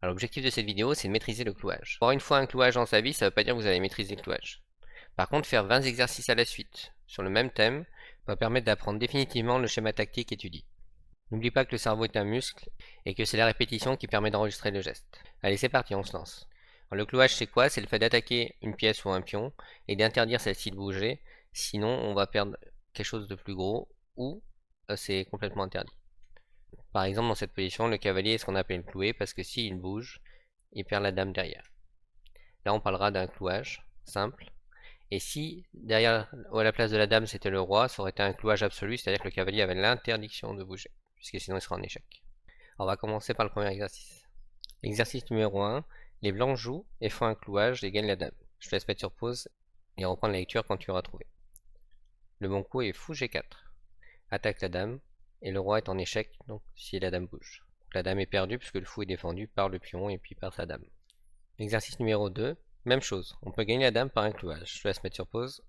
Alors l'objectif de cette vidéo, c'est de maîtriser le clouage. Avoir une fois un clouage dans sa vie, ça ne veut pas dire que vous allez maîtriser le clouage. Par contre, faire 20 exercices à la suite, sur le même thème, va permettre d'apprendre définitivement le schéma tactique étudié. N'oublie pas que le cerveau est un muscle, et que c'est la répétition qui permet d'enregistrer le geste. Allez, c'est parti, on se lance. Alors, le clouage, c'est quoi? C'est le fait d'attaquer une pièce ou un pion, et d'interdire celle-ci de bouger, sinon on va perdre quelque chose de plus gros, ou c'est complètement interdit. Par exemple, dans cette position, le cavalier est ce qu'on appelle cloué, parce que s'il bouge, il perd la dame derrière. Là, on parlera d'un clouage simple. Et si derrière, ou à la place de la dame, c'était le roi, ça aurait été un clouage absolu, c'est-à-dire que le cavalier avait l'interdiction de bouger, puisque sinon il sera en échec. Alors, on va commencer par le premier exercice. Exercice numéro 1, les blancs jouent et font un clouage et gagnent la dame. Je te laisse mettre sur pause et reprendre la lecture quand tu auras trouvé. Le bon coup est fou G4. Attaque la dame, et le roi est en échec, donc si la dame bouge. Donc, la dame est perdue puisque le fou est défendu par le pion et puis par sa dame. Exercice numéro 2, même chose, on peut gagner la dame par un clouage. Je te laisse mettre sur pause.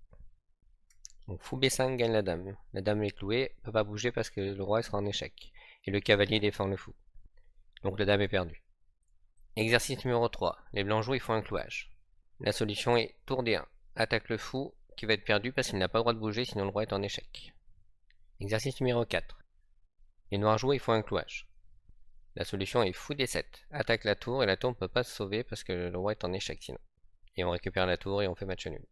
Donc fou B5 gagne la dame. La dame est clouée, ne peut pas bouger parce que le roi sera en échec. Et le cavalier défend le fou. Donc la dame est perdue. Exercice numéro 3, les blancs jouent et font un clouage. La solution est tour D1. Attaque le fou qui va être perdu parce qu'il n'a pas le droit de bouger sinon le roi est en échec. Exercice numéro 4. Les noirs jouent et font un clouage. La solution est fou D7. Attaque la tour et la tour ne peut pas se sauver parce que le roi est en échec sinon. Et on récupère la tour et on fait match nul.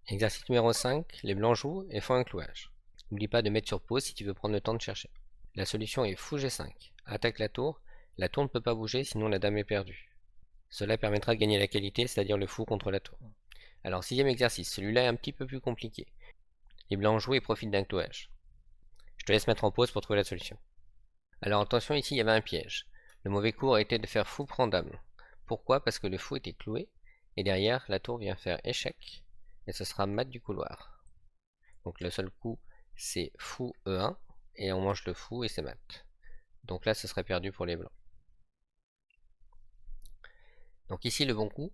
Exercice numéro 5, les blancs jouent et font un clouage. N'oublie pas de mettre sur pause si tu veux prendre le temps de chercher. La solution est fou G5. Attaque la tour ne peut pas bouger sinon la dame est perdue. Cela permettra de gagner la qualité, c'est-à-dire le fou contre la tour. Alors, sixième exercice, celui-là est un petit peu plus compliqué. Les blancs jouent et profitent d'un clouage. Je te laisse mettre en pause pour trouver la solution. Alors attention, ici il y avait un piège. Le mauvais coup a été de faire fou prend dame. Pourquoi? Parce que le fou était cloué, et derrière la tour vient faire échec, et ce sera mat du couloir. Donc le seul coup c'est fou E1, et on mange le fou et c'est mat. Donc là ce serait perdu pour les blancs. Donc ici le bon coup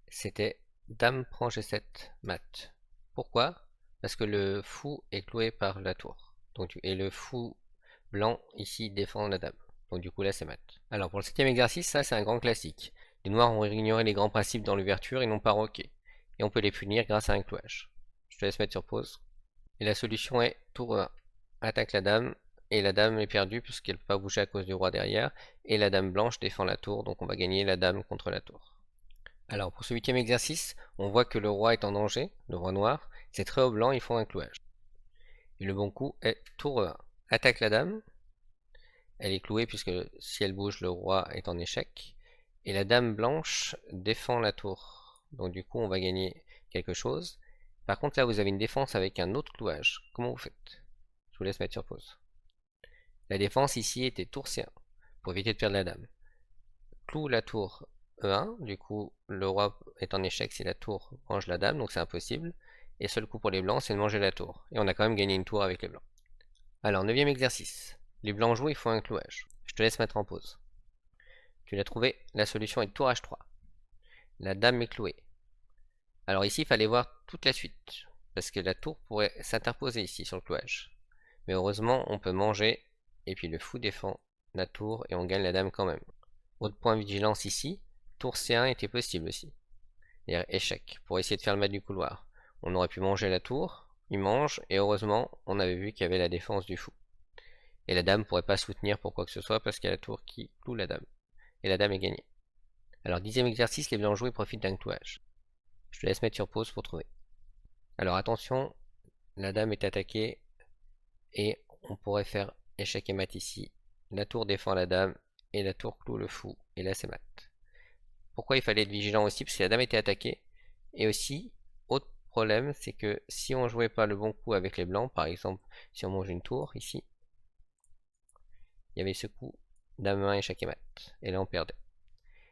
c'était dame prend G7 mat. Pourquoi? Parce que le fou est cloué par la tour. Donc, et le fou blanc ici défend la dame. Donc du coup là c'est mat. Alors pour le septième exercice, ça c'est un grand classique. Les noirs ont ignoré les grands principes dans l'ouverture et n'ont pas roqué. Et on peut les punir grâce à un clouage. Je te laisse mettre sur pause. Et la solution est tour E1. Attaque la dame, et la dame est perdue puisqu'elle ne peut pas bouger à cause du roi derrière. Et la dame blanche défend la tour, donc on va gagner la dame contre la tour. Alors pour ce huitième exercice, on voit que le roi est en danger, le roi noir. C'est très haut blanc, ils font un clouage. Et le bon coup est tour E1. Attaque la dame. Elle est clouée puisque si elle bouge, le roi est en échec. Et la dame blanche défend la tour. Donc du coup, on va gagner quelque chose. Par contre, là, vous avez une défense avec un autre clouage. Comment vous faites? Je vous laisse mettre sur pause. La défense ici était tour C1, pour éviter de perdre la dame. Cloue la tour E1, du coup, le roi est en échec si la tour mange la dame, donc c'est impossible. Et seul coup pour les blancs, c'est de manger la tour. Et on a quand même gagné une tour avec les blancs. Alors, neuvième exercice. Les blancs jouent, il faut un clouage. Je te laisse mettre en pause. Tu l'as trouvé, la solution est tour H3. La dame est clouée. Alors ici, il fallait voir toute la suite, parce que la tour pourrait s'interposer ici sur le clouage. Mais heureusement, on peut manger, et puis le fou défend la tour, et on gagne la dame quand même. Autre point de vigilance ici, tour C1 était possible aussi. C'est-à-dire échec, pour essayer de faire le mat du couloir. On aurait pu manger la tour, il mange, et heureusement, on avait vu qu'il y avait la défense du fou. Et la dame ne pourrait pas soutenir pour quoi que ce soit, parce qu'il y a la tour qui cloue la dame. Et la dame est gagnée. Alors, dixième exercice, les blancs joués profitent d'un clouage. Je te laisse mettre sur pause pour trouver. Alors attention, la dame est attaquée, et on pourrait faire échec et mat ici. La tour défend la dame, et la tour cloue le fou, et là c'est mat. Pourquoi il fallait être vigilant aussi? Parce que la dame était attaquée, et aussi, autre problème, c'est que si on jouait pas le bon coup avec les blancs, par exemple, si on mange une tour, ici, il y avait ce coup, dame 1 échec et mat, et là on perdait.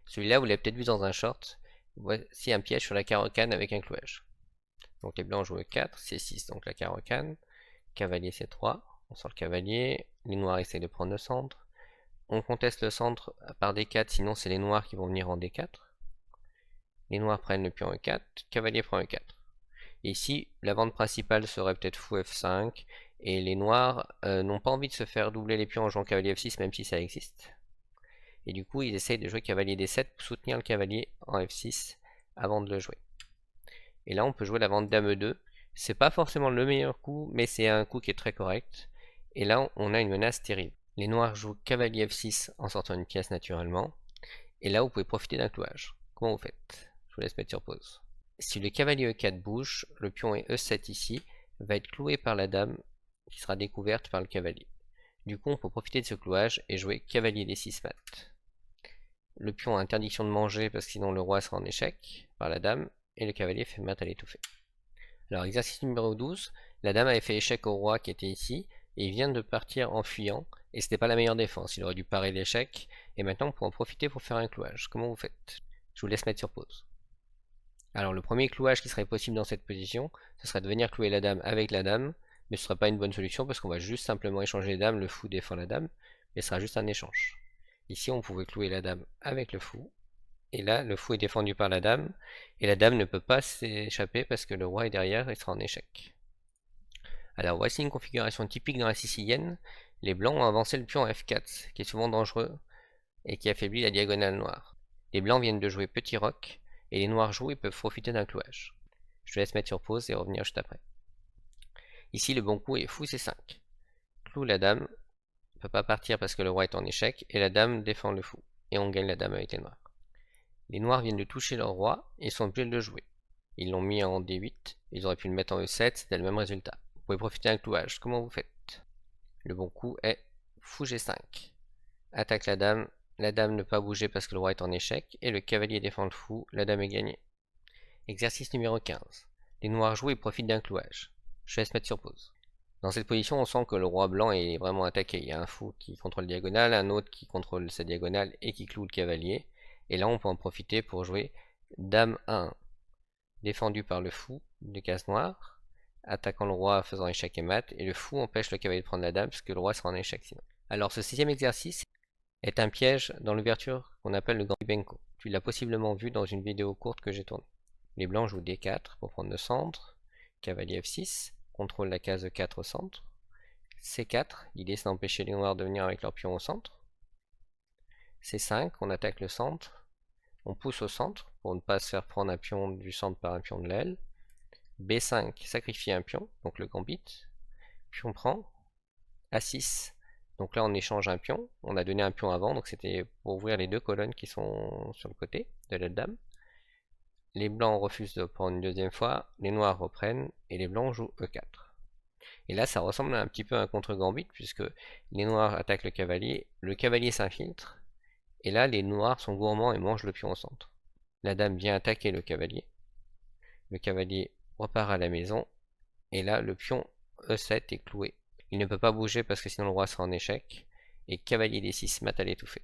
Celui-là, vous l'avez peut-être vu dans un short, voici un piège sur la carocane avec un clouage. Donc les blancs jouent E4, C6, donc la carocane, cavalier C3, on sort le cavalier, les noirs essayent de prendre le centre, on conteste le centre par D4, sinon c'est les noirs qui vont venir en D4. Les noirs prennent le pion E4, cavalier prend E4. Et ici, la vente principale serait peut-être fou F5, et les noirs n'ont pas envie de se faire doubler les pions en jouant cavalier F6, même si ça existe. Et du coup, ils essayent de jouer cavalier D7 pour soutenir le cavalier en F6 avant de le jouer. Et là, on peut jouer la vente Dame E2. C'est pas forcément le meilleur coup, mais c'est un coup qui est très correct. Et là, on a une menace terrible. Les noirs jouent cavalier F6 en sortant une pièce naturellement. Et là, vous pouvez profiter d'un clouage. Comment vous faites? Je vous laisse mettre sur pause. Si le cavalier E4 bouge, le pion est E7 ici, va être cloué par la dame qui sera découverte par le cavalier. Du coup, on peut profiter de ce clouage et jouer cavalier D6 mat. Le pion a interdiction de manger parce que sinon le roi sera en échec par la dame et le cavalier fait mat à l'étouffée. Alors, exercice numéro 12, la dame avait fait échec au roi qui était ici et il vient de partir en fuyant et c'était pas la meilleure défense, il aurait dû parer l'échec et maintenant on peut en profiter pour faire un clouage. Comment vous faites? Je vous laisse mettre sur pause. Alors le premier clouage qui serait possible dans cette position, ce serait de venir clouer la dame avec la dame, mais ce ne sera pas une bonne solution parce qu'on va juste simplement échanger les dames, le fou défend la dame, et ce sera juste un échange. Ici on pouvait clouer la dame avec le fou, et là le fou est défendu par la dame, et la dame ne peut pas s'échapper parce que le roi est derrière et sera en échec. Alors voici une configuration typique dans la sicilienne, les blancs ont avancé le pion à F4, qui est souvent dangereux, et qui affaiblit la diagonale noire. Les blancs viennent de jouer petit roc, et les noirs jouent et peuvent profiter d'un clouage. Je te laisse mettre sur pause et revenir juste après. Ici, le bon coup est fou C5. Cloue la dame, ne peut pas partir parce que le roi est en échec, et la dame défend le fou, et on gagne la dame avec les noirs. Les noirs viennent de toucher leur roi, et sont obligés de le jouer. Ils l'ont mis en D8, ils auraient pu le mettre en E7, c'était le même résultat. Vous pouvez profiter d'un clouage, comment vous faites? Le bon coup est fou G5. Attaque la dame ne peut pas bouger parce que le roi est en échec, et le cavalier défend le fou, la dame est gagnée. Exercice numéro 15. Les noirs jouent et profitent d'un clouage. Je laisse mettre sur pause. Dans cette position, on sent que le roi blanc est vraiment attaqué. Il y a un fou qui contrôle la diagonale, un autre qui contrôle sa diagonale et qui cloue le cavalier. Et là, on peut en profiter pour jouer dame 1, défendu par le fou de case noire, attaquant le roi faisant échec et mat, et le fou empêche le cavalier de prendre la dame puisque le roi sera en échec sinon. Alors ce sixième exercice est un piège dans l'ouverture qu'on appelle le Gambibenko. Tu l'as possiblement vu dans une vidéo courte que j'ai tournée. Les blancs jouent D4 pour prendre le centre, cavalier F6, contrôle la case 4 au centre, C4, l'idée c'est d'empêcher les noirs de venir avec leur pion au centre, C5, on attaque le centre, on pousse au centre pour ne pas se faire prendre un pion du centre par un pion de l'aile, B5, sacrifie un pion, donc le gambit, pion prend, A6, donc là on échange un pion, on a donné un pion avant, donc c'était pour ouvrir les deux colonnes qui sont sur le côté de la dame. Les blancs refusent de prendre une deuxième fois, les noirs reprennent, et les blancs jouent E4. Et là ça ressemble un petit peu à un contre-gambit, puisque les noirs attaquent le cavalier s'infiltre, et là les noirs sont gourmands et mangent le pion au centre. La dame vient attaquer le cavalier repart à la maison, et là le pion E7 est cloué. Il ne peut pas bouger parce que sinon le roi sera en échec, et cavalier D6 mat à l'étouffée.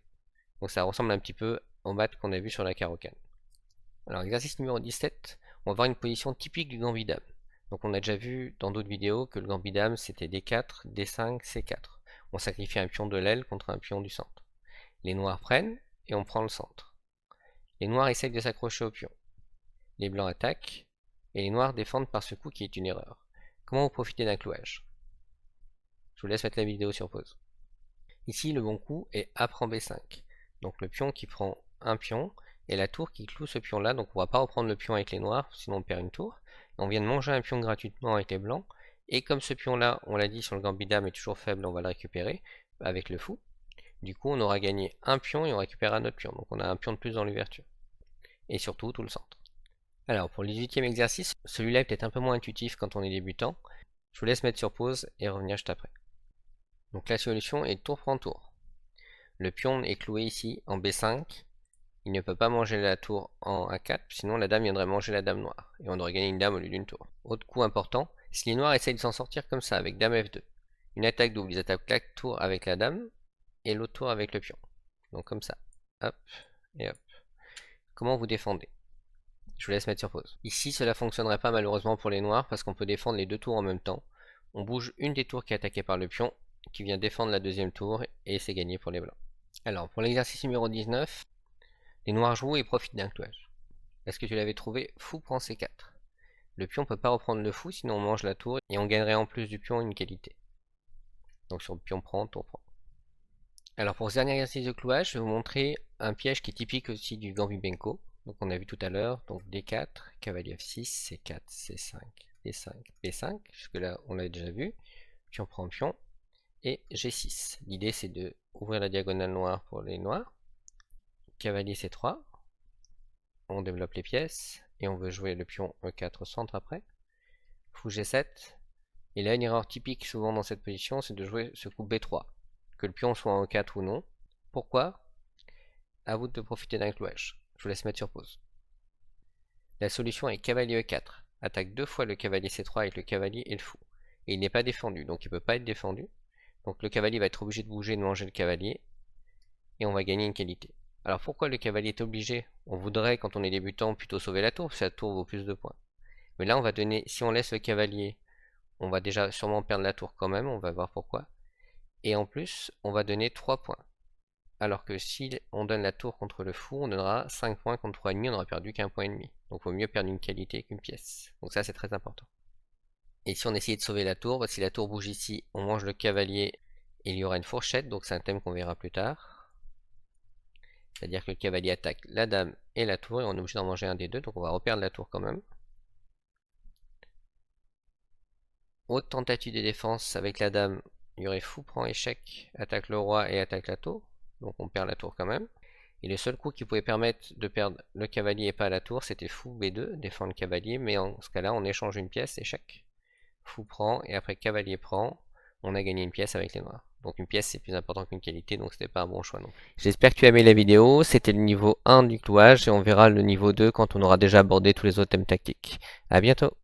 Donc ça ressemble un petit peu au mat qu'on a vu sur la carocane. Alors exercice numéro 17, on va voir une position typique du gambit dame. Donc on a déjà vu dans d'autres vidéos que le gambit dame c'était D4, D5, C4. On sacrifie un pion de l'aile contre un pion du centre. Les noirs prennent et on prend le centre. Les noirs essayent de s'accrocher au pion. Les blancs attaquent et les noirs défendent par ce coup qui est une erreur. Comment vous profitez d'un clouage? Je vous laisse mettre la vidéo sur pause. Ici le bon coup est A prend B5. Donc le pion qui prend un pion et la tour qui cloue ce pion là, donc on ne va pas reprendre le pion avec les noirs, sinon on perd une tour. On vient de manger un pion gratuitement avec les blancs, et comme ce pion là, on l'a dit sur le gambit dame est toujours faible, on va le récupérer avec le fou. Du coup on aura gagné un pion et on récupère un autre pion, donc on a un pion de plus dans l'ouverture. Et surtout tout le centre. Alors pour le 18e exercice, celui-là est peut-être un peu moins intuitif quand on est débutant. Je vous laisse mettre sur pause et revenir juste après. Donc la solution est tour prend tour. Le pion est cloué ici en B5. Il ne peut pas manger la tour en A4, sinon la dame viendrait manger la dame noire, et on aurait gagné une dame au lieu d'une tour. Autre coup important, si les noirs essayent de s'en sortir comme ça, avec dame F2, une attaque double, ils attaquent la tour avec la dame, et l'autre tour avec le pion. Donc comme ça, hop, et hop. Comment vous défendez? Je vous laisse mettre sur pause. Ici, cela fonctionnerait pas malheureusement pour les noirs, parce qu'on peut défendre les deux tours en même temps. On bouge une des tours qui est attaquée par le pion, qui vient défendre la deuxième tour, et c'est gagné pour les blancs. Alors, pour l'exercice numéro 19, les noirs jouent et profitent d'un clouage. Est-ce que tu l'avais trouvé? Fou prend C4. Le pion ne peut pas reprendre le fou, sinon on mange la tour et on gagnerait en plus du pion une qualité. Donc sur le pion prend, tour prend. Alors pour ce dernier exercice de clouage, je vais vous montrer un piège qui est typique aussi du Gambit Benko. Donc on a vu tout à l'heure, donc D4, cavalier F6, C4, C5, D5, B5, jusque là on l'a déjà vu, pion prend pion, et G6. L'idée c'est de ouvrir la diagonale noire pour les noirs, cavalier C3, on développe les pièces, et on veut jouer le pion E4 au centre après, fou G7, et là une erreur typique souvent dans cette position c'est de jouer ce coup B3, que le pion soit en E4 ou non. Pourquoi? À vous de profiter d'un clouage. Je vous laisse mettre sur pause. La solution est cavalier E4. Attaque deux fois le cavalier C3 avec le cavalier et le fou. Et il n'est pas défendu, donc il ne peut pas être défendu. Donc le cavalier va être obligé de bouger, de manger le cavalier. Et on va gagner une qualité. Alors pourquoi le cavalier est obligé? On voudrait, quand on est débutant, plutôt sauver la tour, parce que la tour vaut plus de points. Mais là, on va donner, si on laisse le cavalier, on va déjà sûrement perdre la tour quand même, on va voir pourquoi. Et en plus, on va donner 3 points. Alors que si on donne la tour contre le fou, on donnera 5 points contre 3,5, on n'aura perdu qu'un point et demi. Donc il vaut mieux perdre une qualité qu'une pièce. Donc ça c'est très important. Et si on essayait de sauver la tour, bah, si la tour bouge ici, on mange le cavalier et il y aura une fourchette, donc c'est un thème qu'on verra plus tard. C'est-à-dire que le cavalier attaque la dame et la tour et on est obligé d'en manger un des deux, donc on va reperdre la tour quand même. Autre tentative de défense avec la dame, il y aurait fou prend échec, attaque le roi et attaque la tour. Donc on perd la tour quand même. Et le seul coup qui pouvait permettre de perdre le cavalier et pas la tour, c'était fou B2, défendre le cavalier, mais en ce cas-là, on échange une pièce, échec. Fou prend, et après cavalier prend, on a gagné une pièce avec les noirs. Donc une pièce c'est plus important qu'une qualité, donc c'était pas un bon choix non plus. J'espère que tu as aimé la vidéo, c'était le niveau 1 du clouage, et on verra le niveau 2 quand on aura déjà abordé tous les autres thèmes tactiques. A bientôt.